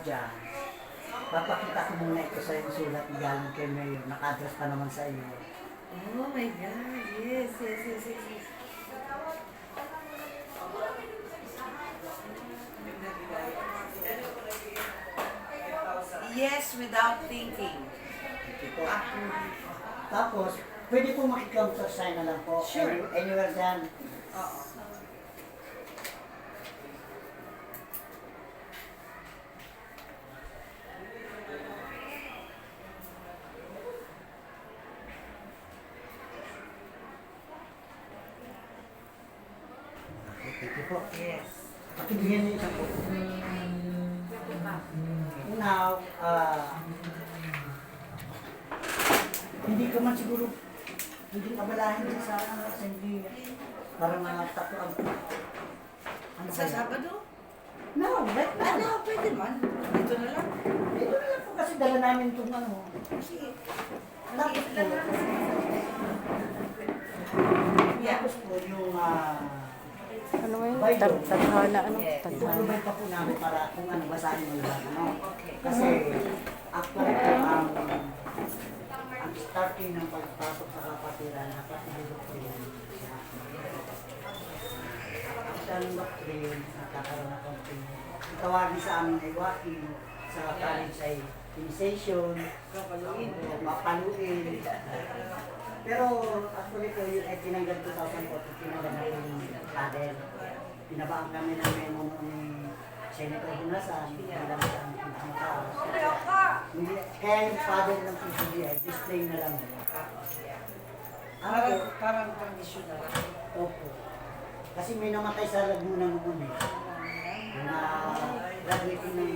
dyan, papakita ko muna ito sa yung sulat na galing kay Mayor. Naka-address pa naman sa iyo. Oh my God. Yes, yes, yes, yes, yes. Yes, without thinking. Ito po. Tapos, pwede po makikountersign na lang po. Sure. Anywhere dyan. Oo. Thank you po. Yes. Pakibigyan niyo isa po. Now, hindi ka man siguro hindi abalahin din sa assembly para matakto ang ano Sa ba yan? Sabado? No, right now. Ano, pwede man. Dito na lang. Dito na lang po kasi dala namin itong ano. Sige. Tapos po, Yeah. tapos po yung Ano mo yun? Bible. Tadhana, ano? Yes. Tadhana. Ipuprovide pa po namin para kung ano basahin mo lang. Ano? Okay. Kasi actually po ang starting ng pagpasok sa kapatiran, dapat i-doctrine siya. Ang doctrine, nagkakaroon ng konting tawagin sa amin ay walking, sa college ay initiation, papaluin. Pero actually po yun ay tinanggal 2014, tinanggal na yung father. Pinabaan kami ng memo ni Senator Hunasan, bilang ang pinakamatas. Hindi, kaya yung father ng PCB ay display na lang. Parang condition na lang. Opo. Kasi may namatay sa Laguna noon eh. Na graduating ng